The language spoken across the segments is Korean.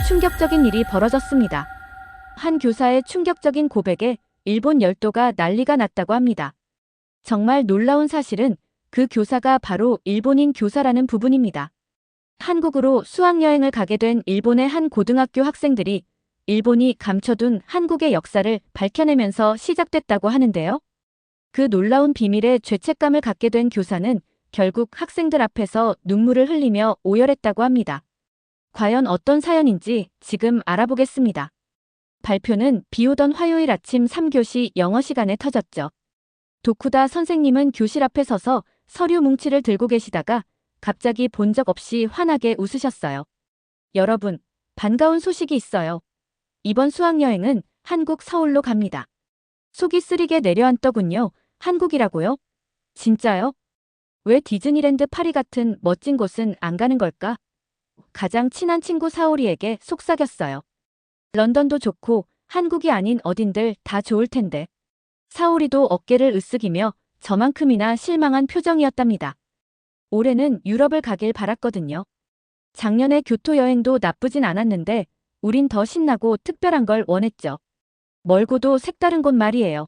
충격적인 일이 벌어졌습니다. 한 교사의 충격적인 고백에 일본 열도가 난리가 났다고 합니다. 정말 놀라운 사실은 그 교사가 바로 일본인 교사라는 부분입니다. 한국으로 수학여행을 가게 된 일본의 한 고등학교 학생들이 일본이 감춰둔 한국의 역사를 밝혀내면서 시작됐다고 하는데요. 그 놀라운 비밀에 죄책감을 갖게 된 교사는 결국 학생들 앞에서 눈물을 흘리며 오열했다고 합니다. 과연 어떤 사연인지 지금 알아보겠습니다. 발표는 비 오던 화요일 아침 3교시 영어 시간에 터졌죠. 도쿠다 선생님은 교실 앞에 서서 서류 뭉치를 들고 계시다가 갑자기 본 적 없이 환하게 웃으셨어요. 여러분, 반가운 소식이 있어요. 이번 수학여행은 한국 서울로 갑니다. 속이 쓰리게 내려앉더군요. 한국이라고요? 진짜요? 왜 디즈니랜드 파리 같은 멋진 곳은 안 가는 걸까? 가장 친한 친구 사오리에게 속삭였어요. 런던도 좋고 한국이 아닌 어딘들 다 좋을 텐데. 사오리도 어깨를 으쓱이며 저만큼이나 실망한 표정이었답니다. 올해는 유럽을 가길 바랐거든요. 작년에 교토 여행도 나쁘진 않았는데 우린 더 신나고 특별한 걸 원했죠. 멀고도 색다른 곳 말이에요.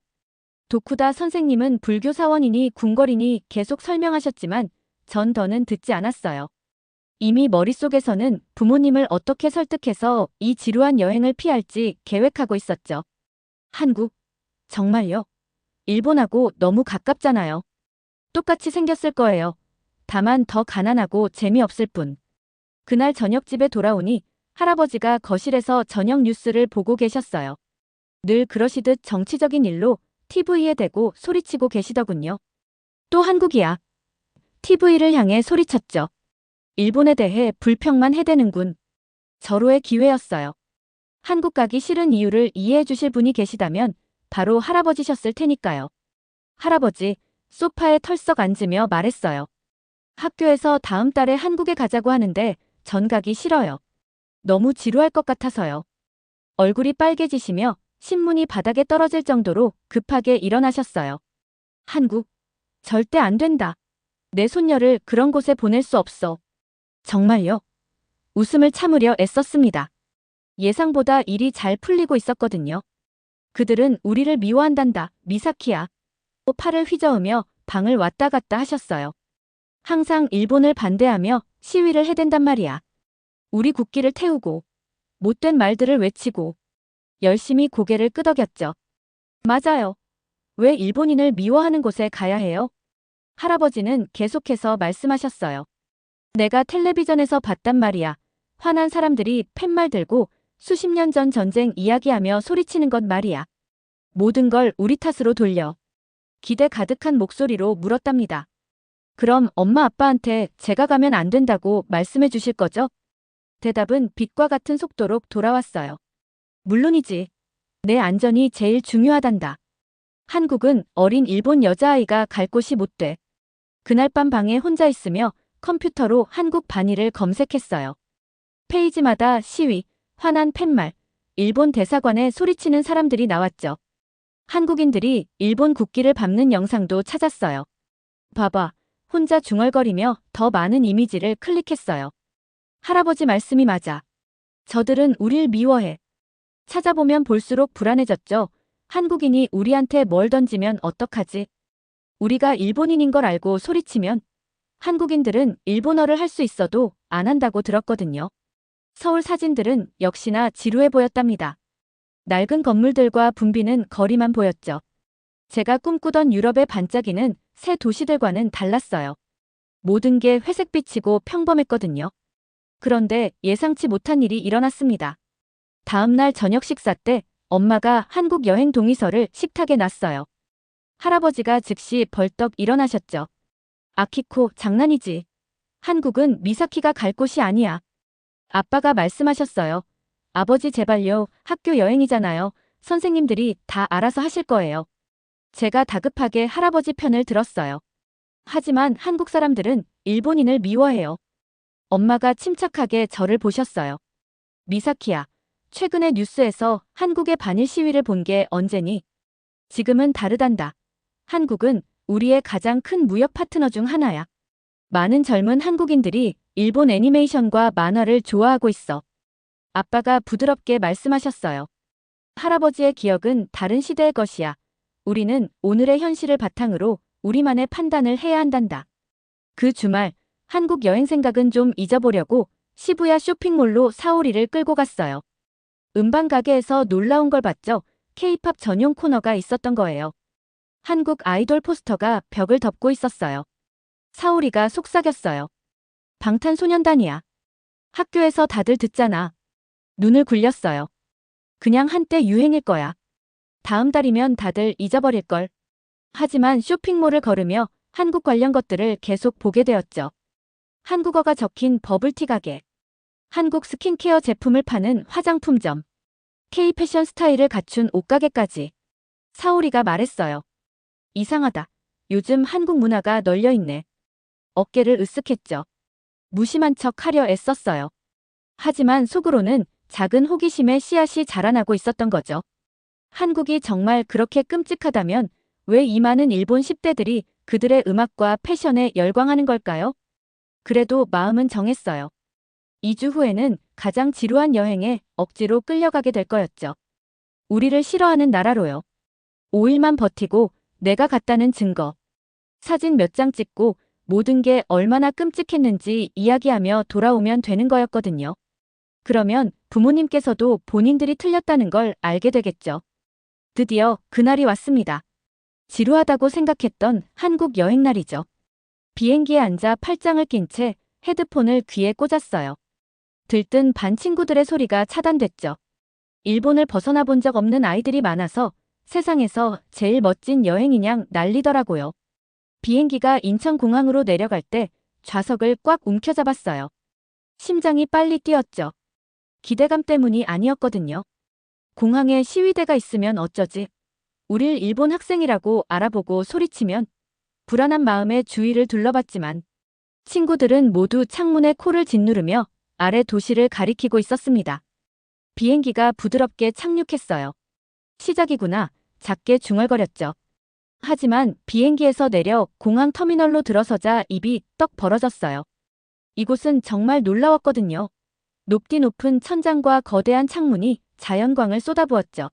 도쿠다 선생님은 불교 사원이니 궁궐이니 계속 설명하셨지만 전 더는 듣지 않았어요. 이미 머릿속에서는 부모님을 어떻게 설득해서 이 지루한 여행을 피할지 계획하고 있었죠. 한국? 정말요? 일본하고 너무 가깝잖아요. 똑같이 생겼을 거예요. 다만 더 가난하고 재미없을 뿐. 그날 저녁 집에 돌아오니 할아버지가 거실에서 저녁 뉴스를 보고 계셨어요. 늘 그러시듯 정치적인 일로 TV에 대고 소리치고 계시더군요. 또 한국이야. TV를 향해 소리쳤죠. 일본에 대해 불평만 해대는군. 절호의 기회였어요. 한국 가기 싫은 이유를 이해해 주실 분이 계시다면 바로 할아버지셨을 테니까요. 할아버지, 소파에 털썩 앉으며 말했어요. 학교에서 다음 달에 한국에 가자고 하는데 전 가기 싫어요. 너무 지루할 것 같아서요. 얼굴이 빨개지시며 신문이 바닥에 떨어질 정도로 급하게 일어나셨어요. 한국? 절대 안 된다. 내 손녀를 그런 곳에 보낼 수 없어. 정말요? 웃음을 참으려 애썼습니다. 예상보다 일이 잘 풀리고 있었거든요. 그들은 우리를 미워한단다, 미사키야. 팔을 휘저으며 방을 왔다 갔다 하셨어요. 항상 일본을 반대하며 시위를 해댄단 말이야. 우리 국기를 태우고 못된 말들을 외치고 열심히 고개를 끄덕였죠. 맞아요. 왜 일본인을 미워하는 곳에 가야 해요? 할아버지는 계속해서 말씀하셨어요. 내가 텔레비전에서 봤단 말이야. 화난 사람들이 팻말 들고 수십 년 전 전쟁 이야기하며 소리치는 것 말이야. 모든 걸 우리 탓으로 돌려. 기대 가득한 목소리로 물었답니다. 그럼 엄마 아빠한테 제가 가면 안 된다고 말씀해 주실 거죠? 대답은 빛과 같은 속도로 돌아왔어요. 물론이지. 내 안전이 제일 중요하단다. 한국은 어린 일본 여자아이가 갈 곳이 못 돼. 그날 밤 방에 혼자 있으며 컴퓨터로 한국 반일을 검색했어요. 페이지마다 시위, 화난 팻말, 일본 대사관에 소리치는 사람들이 나왔죠. 한국인들이 일본 국기를 밟는 영상도 찾았어요. 봐봐. 혼자 중얼거리며 더 많은 이미지를 클릭했어요. 할아버지 말씀이 맞아. 저들은 우릴 미워해. 찾아보면 볼수록 불안해졌죠. 한국인이 우리한테 뭘 던지면 어떡하지? 우리가 일본인인 걸 알고 소리치면 한국인들은 일본어를 할 수 있어도 안 한다고 들었거든요. 서울 사진들은 역시나 지루해 보였답니다. 낡은 건물들과 붐비는 거리만 보였죠. 제가 꿈꾸던 유럽의 반짝이는 새 도시들과는 달랐어요. 모든 게 회색빛이고 평범했거든요. 그런데 예상치 못한 일이 일어났습니다. 다음 날 저녁 식사 때 엄마가 한국 여행 동의서를 식탁에 놨어요. 할아버지가 즉시 벌떡 일어나셨죠. 아키코, 장난이지. 한국은 미사키가 갈 곳이 아니야. 아빠가 말씀하셨어요. 아버지 제발요, 학교 여행이잖아요. 선생님들이 다 알아서 하실 거예요. 제가 다급하게 할아버지 편을 들었어요. 하지만 한국 사람들은 일본인을 미워해요. 엄마가 침착하게 저를 보셨어요. 미사키야, 최근에 뉴스에서 한국의 반일 시위를 본 게 언제니? 지금은 다르단다. 한국은 우리의 가장 큰 무역 파트너 중 하나야. 많은 젊은 한국인들이 일본 애니메이션과 만화를 좋아하고 있어. 아빠가 부드럽게 말씀하셨어요. 할아버지의 기억은 다른 시대의 것이야. 우리는 오늘의 현실을 바탕으로 우리만의 판단을 해야 한단다. 그 주말 한국 여행 생각은 좀 잊어보려고 시부야 쇼핑몰로 사오리를 끌고 갔어요. 음반 가게에서 놀라운 걸 봤죠. K-팝 전용 코너가 있었던 거예요. 한국 아이돌 포스터가 벽을 덮고 있었어요. 사오리가 속삭였어요. 방탄소년단이야. 학교에서 다들 듣잖아. 눈을 굴렸어요. 그냥 한때 유행일 거야. 다음 달이면 다들 잊어버릴걸. 하지만 쇼핑몰을 걸으며 한국 관련 것들을 계속 보게 되었죠. 한국어가 적힌 버블티 가게, 한국 스킨케어 제품을 파는 화장품점, K-패션 스타일을 갖춘 옷가게까지. 사오리가 말했어요. 이상하다. 요즘 한국 문화가 널려있네. 어깨를 으쓱했죠. 무심한 척 하려 애썼어요. 하지만 속으로는 작은 호기심의 씨앗이 자라나고 있었던 거죠. 한국이 정말 그렇게 끔찍하다면 왜 이 많은 일본 10대들이 그들의 음악과 패션에 열광하는 걸까요? 그래도 마음은 정했어요. 2주 후에는 가장 지루한 여행에 억지로 끌려가게 될 거였죠. 우리를 싫어하는 나라로요. 5일만 버티고 내가 갔다는 증거. 사진 몇 장 찍고 모든 게 얼마나 끔찍했는지 이야기하며 돌아오면 되는 거였거든요. 그러면 부모님께서도 본인들이 틀렸다는 걸 알게 되겠죠. 드디어 그날이 왔습니다. 지루하다고 생각했던 한국 여행 날이죠. 비행기에 앉아 팔짱을 낀 채 헤드폰을 귀에 꽂았어요. 들뜬 반 친구들의 소리가 차단됐죠. 일본을 벗어나 본 적 없는 아이들이 많아서 세상에서 제일 멋진 여행이냥 난리더라고요. 비행기가 인천공항으로 내려갈 때 좌석을 꽉 움켜잡았어요. 심장이 빨리 뛰었죠. 기대감 때문이 아니었거든요. 공항에 시위대가 있으면 어쩌지? 우릴 일본 학생이라고 알아보고 소리치면 불안한 마음에 주위를 둘러봤지만 친구들은 모두 창문에 코를 짓누르며 아래 도시를 가리키고 있었습니다. 비행기가 부드럽게 착륙했어요. 시작이구나. 작게 중얼거렸죠. 하지만 비행기에서 내려 공항 터미널로 들어서자 입이 떡 벌어졌어요. 이곳은 정말 놀라웠거든요. 높디 높은 천장과 거대한 창문이 자연광을 쏟아부었죠.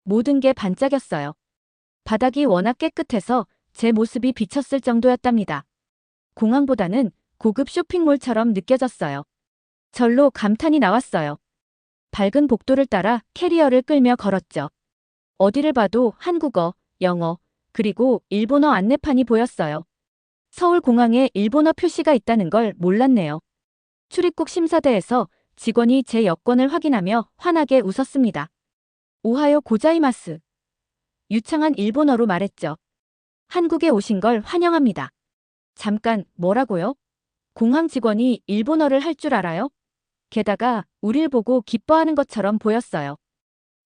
모든 게 반짝였어요. 바닥이 워낙 깨끗해서 제 모습이 비쳤을 정도였답니다. 공항보다는 고급 쇼핑몰처럼 느껴졌어요. 절로 감탄이 나왔어요. 밝은 복도를 따라 캐리어를 끌며 걸었죠. 어디를 봐도 한국어, 영어, 그리고 일본어 안내판이 보였어요. 서울공항에 일본어 표시가 있다는 걸 몰랐네요. 출입국 심사대에서 직원이 제 여권을 확인하며 환하게 웃었습니다. 오하요 고자이마스. 유창한 일본어로 말했죠. 한국에 오신 걸 환영합니다. 잠깐, 뭐라고요? 공항 직원이 일본어를 할 줄 알아요? 게다가 우릴 보고 기뻐하는 것처럼 보였어요.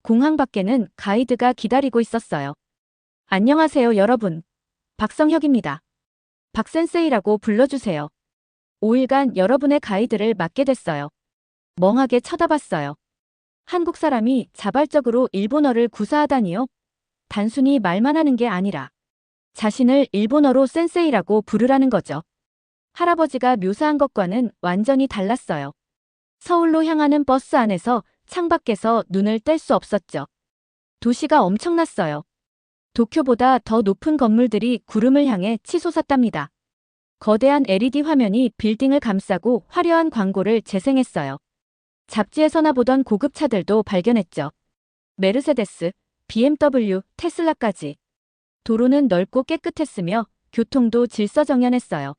공항 밖에는 가이드가 기다리고 있었어요. 안녕하세요, 여러분. 박성혁입니다. 박센세이라고 불러주세요. 5일간 여러분의 가이드를 맡게 됐어요. 멍하게 쳐다봤어요. 한국 사람이 자발적으로 일본어를 구사하다니요? 단순히 말만 하는 게 아니라 자신을 일본어로 센세이라고 부르라는 거죠. 할아버지가 묘사한 것과는 완전히 달랐어요. 서울로 향하는 버스 안에서 창밖에서 눈을 뗄 수 없었죠. 도시가 엄청났어요. 도쿄보다 더 높은 건물들이 구름을 향해 치솟았답니다. 거대한 LED 화면이 빌딩을 감싸고 화려한 광고를 재생했어요. 잡지에서나 보던 고급 차들도 발견했죠. 메르세데스, BMW, 테슬라까지. 도로는 넓고 깨끗했으며 교통도 질서정연했어요.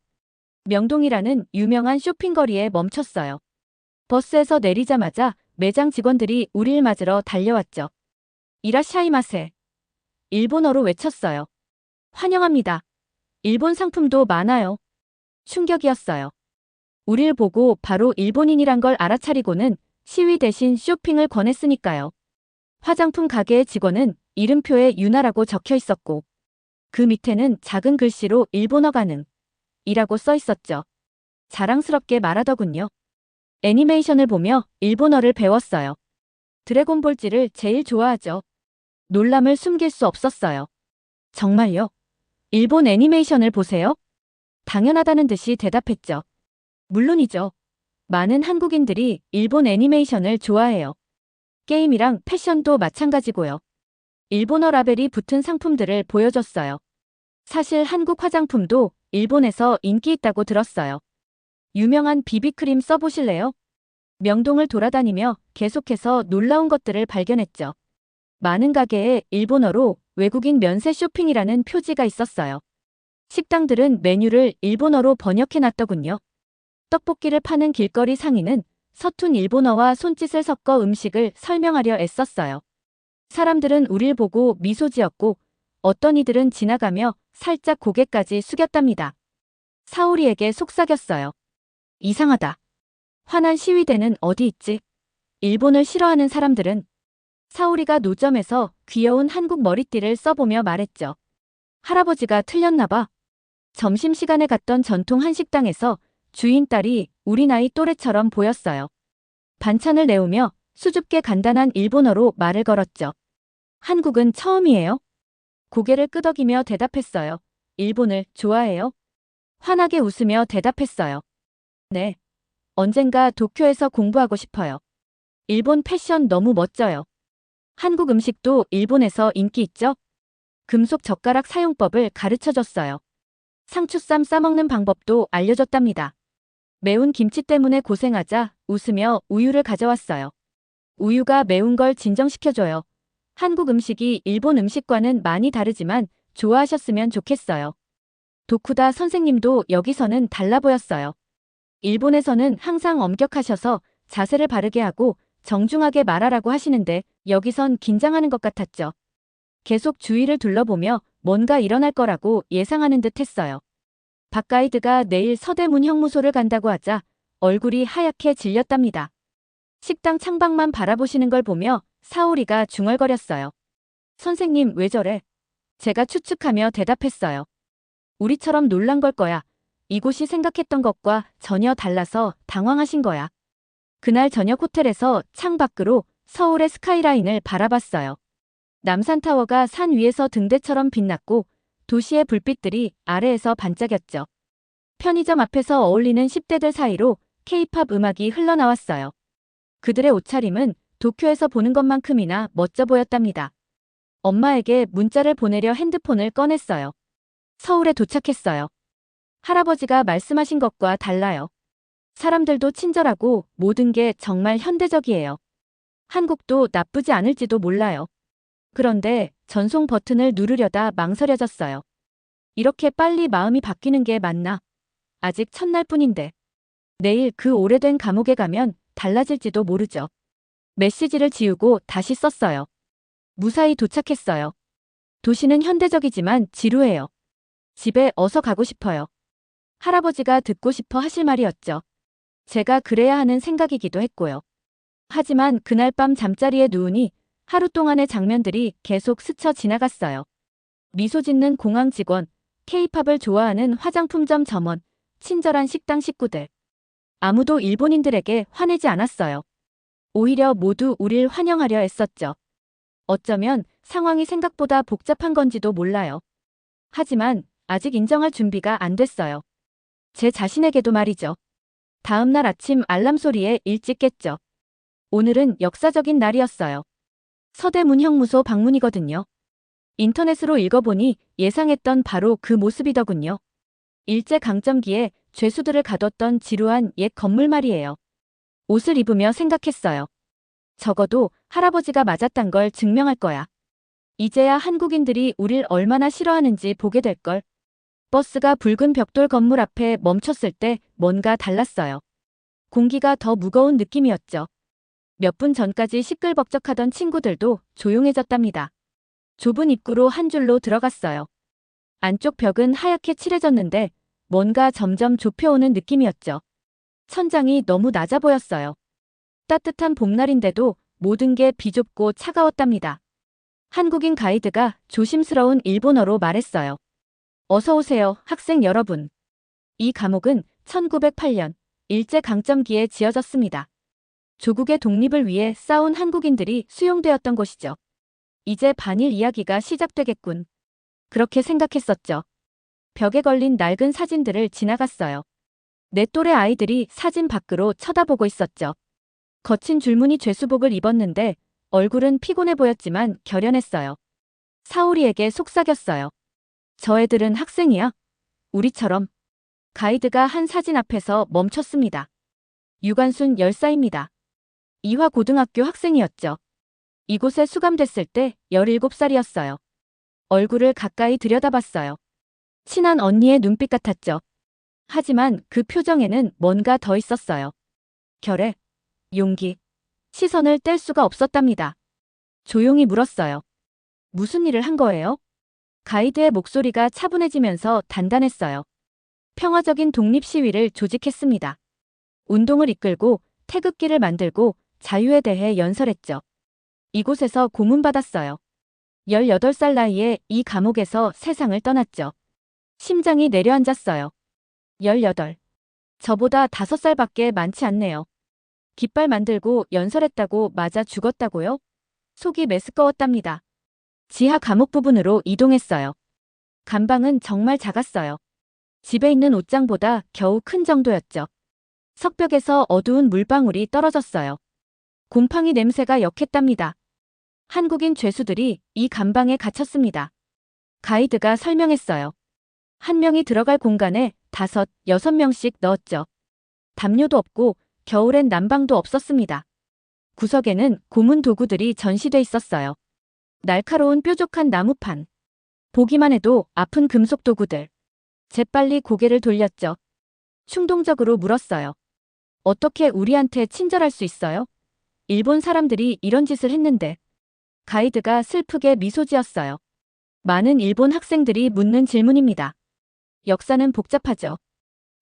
명동이라는 유명한 쇼핑거리에 멈췄어요. 버스에서 내리자마자 매장 직원들이 우릴 맞으러 달려왔죠. 이라샤이마세. 일본어로 외쳤어요. 환영합니다. 일본 상품도 많아요. 충격이었어요. 우릴 보고 바로 일본인이란 걸 알아차리고는 시위 대신 쇼핑을 권했으니까요. 화장품 가게의 직원은 이름표에 유나라고 적혀 있었고 그 밑에는 작은 글씨로 일본어 가능 이라고 써 있었죠. 자랑스럽게 말하더군요. 애니메이션을 보며 일본어를 배웠어요. 드래곤볼지를 제일 좋아하죠. 놀람을 숨길 수 없었어요. 정말요? 일본 애니메이션을 보세요? 당연하다는 듯이 대답했죠. 물론이죠. 많은 한국인들이 일본 애니메이션을 좋아해요. 게임이랑 패션도 마찬가지고요. 일본어 라벨이 붙은 상품들을 보여줬어요. 사실 한국 화장품도 일본에서 인기 있다고 들었어요. 유명한 비비크림 써보실래요? 명동을 돌아다니며 계속해서 놀라운 것들을 발견했죠. 많은 가게에 일본어로 외국인 면세 쇼핑이라는 표지가 있었어요. 식당들은 메뉴를 일본어로 번역해놨더군요. 떡볶이를 파는 길거리 상인은 서툰 일본어와 손짓을 섞어 음식을 설명하려 애썼어요. 사람들은 우릴 보고 미소 지었고 어떤 이들은 지나가며 살짝 고개까지 숙였답니다. 사오리에게 속삭였어요. 이상하다. 화난 시위대는 어디 있지? 일본을 싫어하는 사람들은 사오리가 노점에서 귀여운 한국 머리띠를 써보며 말했죠. 할아버지가 틀렸나봐. 점심시간에 갔던 전통 한식당에서 주인 딸이 우리 나이 또래처럼 보였어요. 반찬을 내오며 수줍게 간단한 일본어로 말을 걸었죠. 한국은 처음이에요? 고개를 끄덕이며 대답했어요. 일본을 좋아해요? 환하게 웃으며 대답했어요. 네. 언젠가 도쿄에서 공부하고 싶어요. 일본 패션 너무 멋져요. 한국 음식도 일본에서 인기 있죠? 금속 젓가락 사용법을 가르쳐줬어요. 상추쌈 싸먹는 방법도 알려줬답니다. 매운 김치 때문에 고생하자 웃으며 우유를 가져왔어요. 우유가 매운 걸 진정시켜줘요. 한국 음식이 일본 음식과는 많이 다르지만 좋아하셨으면 좋겠어요. 도쿠다 선생님도 여기서는 달라 보였어요. 일본에서는 항상 엄격하셔서 자세를 바르게 하고 정중하게 말하라고 하시는데 여기선 긴장하는 것 같았죠. 계속 주위를 둘러보며 뭔가 일어날 거라고 예상하는 듯 했어요. 박 가이드가 내일 서대문 형무소를 간다고 하자 얼굴이 하얗게 질렸답니다. 식당 창밖만 바라보시는 걸 보며 사오리가 중얼거렸어요. 선생님 왜 저래? 제가 추측하며 대답했어요. 우리처럼 놀란 걸 거야. 이곳이 생각했던 것과 전혀 달라서 당황하신 거야. 그날 저녁 호텔에서 창 밖으로 서울의 스카이라인을 바라봤어요. 남산타워가 산 위에서 등대처럼 빛났고 도시의 불빛들이 아래에서 반짝였죠. 편의점 앞에서 어울리는 10대들 사이로 K-팝 음악이 흘러나왔어요. 그들의 옷차림은 도쿄에서 보는 것만큼이나 멋져 보였답니다. 엄마에게 문자를 보내려 핸드폰을 꺼냈어요. 서울에 도착했어요. 할아버지가 말씀하신 것과 달라요. 사람들도 친절하고 모든 게 정말 현대적이에요. 한국도 나쁘지 않을지도 몰라요. 그런데 전송 버튼을 누르려다 망설여졌어요. 이렇게 빨리 마음이 바뀌는 게 맞나? 아직 첫날뿐인데. 내일 그 오래된 감옥에 가면 달라질지도 모르죠. 메시지를 지우고 다시 썼어요. 무사히 도착했어요. 도시는 현대적이지만 지루해요. 집에 어서 가고 싶어요. 할아버지가 듣고 싶어 하실 말이었죠. 제가 그래야 하는 생각이기도 했고요. 하지만 그날 밤 잠자리에 누우니 하루 동안의 장면들이 계속 스쳐 지나갔어요. 미소 짓는 공항 직원, K-팝을 좋아하는 화장품점 점원, 친절한 식당 식구들. 아무도 일본인들에게 화내지 않았어요. 오히려 모두 우릴 환영하려 애썼죠. 어쩌면 상황이 생각보다 복잡한 건지도 몰라요. 하지만 아직 인정할 준비가 안 됐어요. 제 자신에게도 말이죠. 다음 날 아침 알람 소리에 일찍 깼죠. 오늘은 역사적인 날이었어요. 서대문 형무소 방문이거든요. 인터넷으로 읽어보니 예상했던 바로 그 모습이더군요. 일제강점기에 죄수들을 가뒀던 지루한 옛 건물 말이에요. 옷을 입으며 생각했어요. 적어도 할아버지가 맞았단 걸 증명할 거야. 이제야 한국인들이 우릴 얼마나 싫어하는지 보게 될걸. 버스가 붉은 벽돌 건물 앞에 멈췄을 때 뭔가 달랐어요. 공기가 더 무거운 느낌이었죠. 몇 분 전까지 시끌벅적하던 친구들도 조용해졌답니다. 좁은 입구로 한 줄로 들어갔어요. 안쪽 벽은 하얗게 칠해졌는데 뭔가 점점 좁혀오는 느낌이었죠. 천장이 너무 낮아 보였어요. 따뜻한 봄날인데도 모든 게 비좁고 차가웠답니다. 한국인 가이드가 조심스러운 일본어로 말했어요. 어서 오세요, 학생 여러분. 이 감옥은 1908년 일제강점기에 지어졌습니다. 조국의 독립을 위해 싸운 한국인들이 수용되었던 곳이죠. 이제 반일 이야기가 시작되겠군. 그렇게 생각했었죠. 벽에 걸린 낡은 사진들을 지나갔어요. 내 또래 아이들이 사진 밖으로 쳐다보고 있었죠. 거친 줄무늬 죄수복을 입었는데 얼굴은 피곤해 보였지만 결연했어요. 사오리에게 속삭였어요. 저 애들은 학생이야. 우리처럼. 가이드가 한 사진 앞에서 멈췄습니다. 유관순 열사입니다. 이화고등학교 학생이었죠. 이곳에 수감됐을 때 17살이었어요. 얼굴을 가까이 들여다봤어요. 친한 언니의 눈빛 같았죠. 하지만 그 표정에는 뭔가 더 있었어요. 결의, 용기, 시선을 뗄 수가 없었답니다. 조용히 물었어요. 무슨 일을 한 거예요? 가이드의 목소리가 차분해지면서 단단했어요. 평화적인 독립시위를 조직했습니다. 운동을 이끌고 태극기를 만들고 자유에 대해 연설했죠. 이곳에서 고문받았어요. 18살 나이에 이 감옥에서 세상을 떠났죠. 심장이 내려앉았어요. 18. 저보다 5살밖에 많지 않네요. 깃발 만들고 연설했다고 맞아 죽었다고요? 속이 메스꺼웠답니다. 지하 감옥 부분으로 이동했어요. 감방은 정말 작았어요. 집에 있는 옷장보다 겨우 큰 정도였죠. 석벽에서 어두운 물방울이 떨어졌어요. 곰팡이 냄새가 역했답니다. 한국인 죄수들이 이 감방에 갇혔습니다. 가이드가 설명했어요. 한 명이 들어갈 공간에 5, 6명씩 넣었죠. 담요도 없고 겨울엔 난방도 없었습니다. 구석에는 고문 도구들이 전시돼 있었어요. 날카로운 뾰족한 나무판. 보기만 해도 아픈 금속 도구들. 재빨리 고개를 돌렸죠. 충동적으로 물었어요. 어떻게 우리한테 친절할 수 있어요? 일본 사람들이 이런 짓을 했는데. 가이드가 슬프게 미소 지었어요. 많은 일본 학생들이 묻는 질문입니다. 역사는 복잡하죠.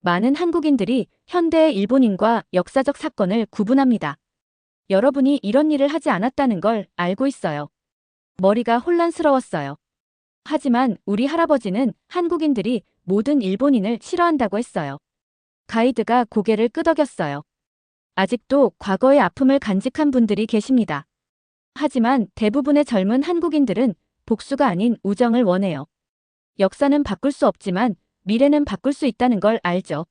많은 한국인들이 현대의 일본인과 역사적 사건을 구분합니다. 여러분이 이런 일을 하지 않았다는 걸 알고 있어요. 머리가 혼란스러웠어요. 하지만 우리 할아버지는 한국인들이 모든 일본인을 싫어한다고 했어요. 가이드가 고개를 끄덕였어요. 아직도 과거의 아픔을 간직한 분들이 계십니다. 하지만 대부분의 젊은 한국인들은 복수가 아닌 우정을 원해요. 역사는 바꿀 수 없지만 미래는 바꿀 수 있다는 걸 알죠.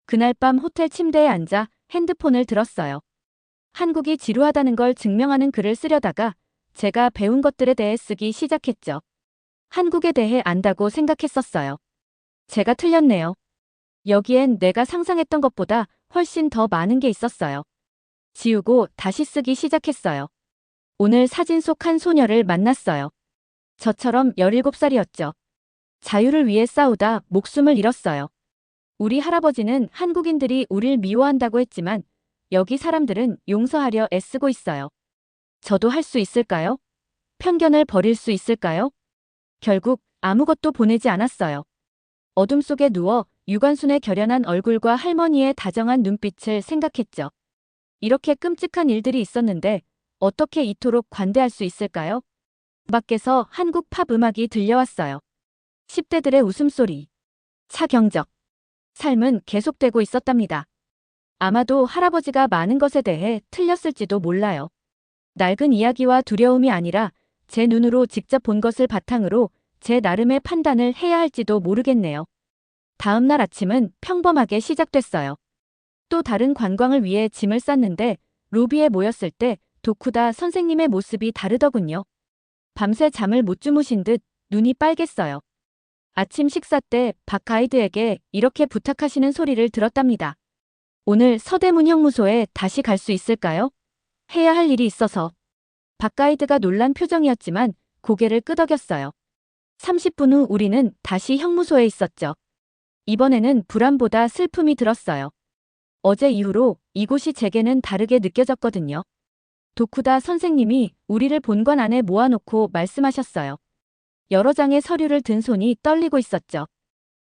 그날 밤 호텔 침대에 앉아 핸드폰을 들었어요. 한국이 지루하다는 걸 증명하는 글을 쓰려다가 제가 배운 것들에 대해 쓰기 시작했죠. 한국에 대해 안다고 생각했었어요. 제가 틀렸네요. 여기엔 내가 상상했던 것보다 훨씬 더 많은 게 있었어요. 지우고 다시 쓰기 시작했어요. 오늘 사진 속 한 소녀를 만났어요. 저처럼 17살이었죠. 자유를 위해 싸우다 목숨을 잃었어요. 우리 할아버지는 한국인들이 우릴 미워한다고 했지만 여기 사람들은 용서하려 애쓰고 있어요. 저도 할 수 있을까요? 편견을 버릴 수 있을까요? 결국 아무것도 보내지 않았어요. 어둠 속에 누워 유관순의 결연한 얼굴과 할머니의 다정한 눈빛을 생각했죠. 이렇게 끔찍한 일들이 있었는데 어떻게 이토록 관대할 수 있을까요? 밖에서 한국 팝 음악이 들려왔어요. 10대들의 웃음소리, 차경적. 삶은 계속되고 있었답니다. 아마도 할아버지가 많은 것에 대해 틀렸을지도 몰라요. 낡은 이야기와 두려움이 아니라 제 눈으로 직접 본 것을 바탕으로 제 나름의 판단을 해야 할지도 모르겠네요. 다음 날 아침은 평범하게 시작됐어요. 또 다른 관광을 위해 짐을 쌌는데 로비에 모였을 때 도쿠다 선생님의 모습이 다르더군요. 밤새 잠을 못 주무신 듯 눈이 빨갰어요. 아침 식사 때 박 가이드에게 이렇게 부탁하시는 소리를 들었답니다. 오늘 서대문 형무소에 다시 갈 수 있을까요? 해야 할 일이 있어서. 박 가이드가 놀란 표정이었지만 고개를 끄덕였어요. 30분 후 우리는 다시 형무소에 있었죠. 이번에는 불안보다 슬픔이 들었어요. 어제 이후로 이곳이 제게는 다르게 느껴졌거든요. 도쿠다 선생님이 우리를 본관 안에 모아놓고 말씀하셨어요. 여러 장의 서류를 든 손이 떨리고 있었죠.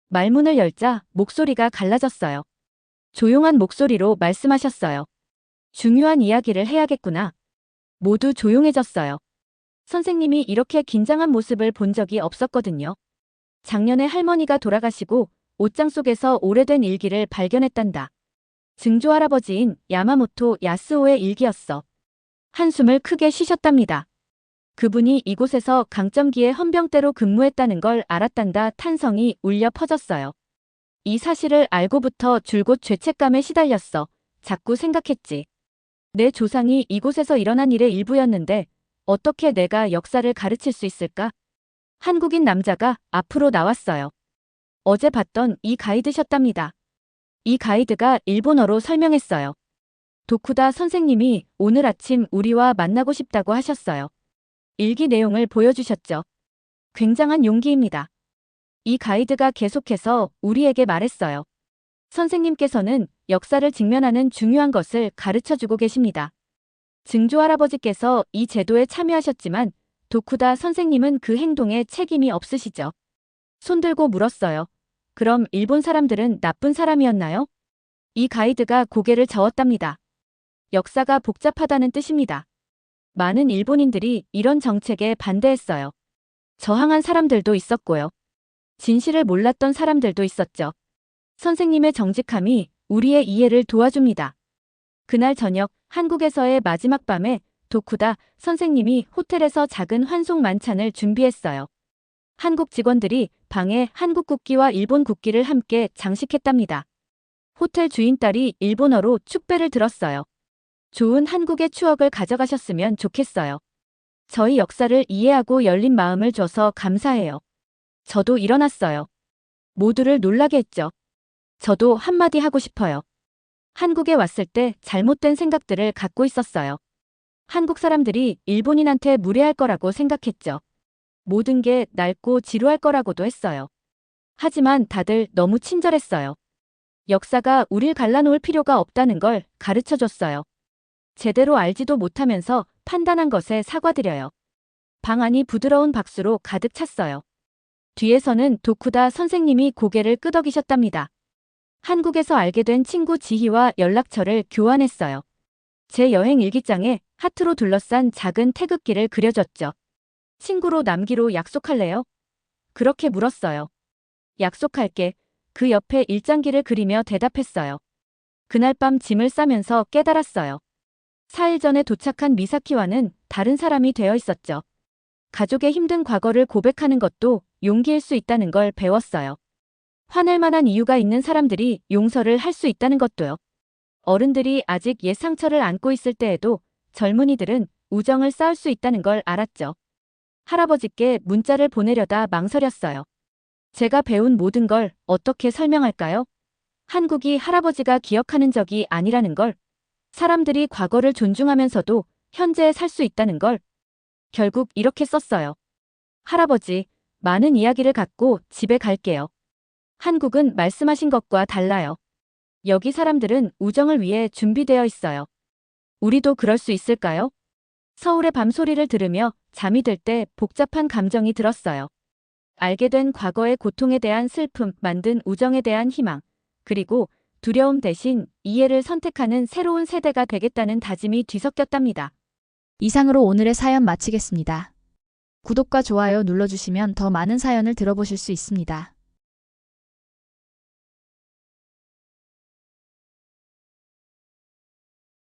말문을 열자 목소리가 갈라졌어요. 조용한 목소리로 말씀하셨어요. 중요한 이야기를 해야겠구나. 모두 조용해졌어요. 선생님이 이렇게 긴장한 모습을 본 적이 없었거든요. 작년에 할머니가 돌아가시고 옷장 속에서 오래된 일기를 발견했단다. 증조 할아버지인 야마모토 야스오의 일기였어. 한숨을 크게 쉬셨답니다. 그분이 이곳에서 강점기에 헌병대로 근무했다는 걸 알았단다. 탄성이 울려 퍼졌어요. 이 사실을 알고부터 줄곧 죄책감에 시달렸어. 자꾸 생각했지. 내 조상이 이곳에서 일어난 일의 일부였는데 어떻게 내가 역사를 가르칠 수 있을까? 한국인 남자가 앞으로 나왔어요. 어제 봤던 이 가이드셨답니다. 이 가이드가 일본어로 설명했어요. 도쿠다 선생님이 오늘 아침 우리와 만나고 싶다고 하셨어요. 일기 내용을 보여주셨죠. 굉장한 용기입니다. 이 가이드가 계속해서 우리에게 말했어요. 선생님께서는 역사를 직면하는 중요한 것을 가르쳐주고 계십니다. 증조 할아버지께서 이 제도에 참여하셨지만 도쿠다 선생님은 그 행동에 책임이 없으시죠. 손들고 물었어요. 그럼 일본 사람들은 나쁜 사람이었나요? 이 가이드가 고개를 저었답니다. 역사가 복잡하다는 뜻입니다. 많은 일본인들이 이런 정책에 반대했어요. 저항한 사람들도 있었고요. 진실을 몰랐던 사람들도 있었죠. 선생님의 정직함이 우리의 이해를 도와줍니다. 그날 저녁 한국에서의 마지막 밤에 도쿠다 선생님이 호텔에서 작은 환송 만찬을 준비했어요. 한국 직원들이 방에 한국 국기와 일본 국기를 함께 장식했답니다. 호텔 주인 딸이 일본어로 축배를 들었어요. 좋은 한국의 추억을 가져가셨으면 좋겠어요. 저희 역사를 이해하고 열린 마음을 줘서 감사해요. 저도 일어났어요. 모두를 놀라게 했죠. 저도 한마디 하고 싶어요. 한국에 왔을 때 잘못된 생각들을 갖고 있었어요. 한국 사람들이 일본인한테 무례할 거라고 생각했죠. 모든 게 낡고 지루할 거라고도 했어요. 하지만 다들 너무 친절했어요. 역사가 우릴 갈라놓을 필요가 없다는 걸 가르쳐줬어요. 제대로 알지도 못하면서 판단한 것에 사과드려요. 방 안이 부드러운 박수로 가득 찼어요. 뒤에서는 도쿠다 선생님이 고개를 끄덕이셨답니다. 한국에서 알게 된 친구 지희와 연락처를 교환했어요. 제 여행 일기장에 하트로 둘러싼 작은 태극기를 그려줬죠. 친구로 남기로 약속할래요? 그렇게 물었어요. 약속할게. 그 옆에 일장기를 그리며 대답했어요. 그날 밤 짐을 싸면서 깨달았어요. 4일 전에 도착한 미사키와는 다른 사람이 되어 있었죠. 가족의 힘든 과거를 고백하는 것도 용기일 수 있다는 걸 배웠어요. 화낼 만한 이유가 있는 사람들이 용서를 할 수 있다는 것도요. 어른들이 아직 옛 상처를 안고 있을 때에도 젊은이들은 우정을 쌓을 수 있다는 걸 알았죠. 할아버지께 문자를 보내려다 망설였어요. 제가 배운 모든 걸 어떻게 설명할까요? 한국이 할아버지가 기억하는 적이 아니라는 걸, 사람들이 과거를 존중하면서도 현재에 살 수 있다는 걸. 결국 이렇게 썼어요. 할아버지, 많은 이야기를 갖고 집에 갈게요. 한국은 말씀하신 것과 달라요. 여기 사람들은 우정을 위해 준비되어 있어요. 우리도 그럴 수 있을까요? 서울의 밤소리를 들으며 잠이 들 때 복잡한 감정이 들었어요. 알게 된 과거의 고통에 대한 슬픔, 만든 우정에 대한 희망, 그리고 두려움 대신 이해를 선택하는 새로운 세대가 되겠다는 다짐이 뒤섞였답니다. 이상으로 오늘의 사연 마치겠습니다. 구독과 좋아요 눌러주시면 더 많은 사연을 들어보실 수 있습니다.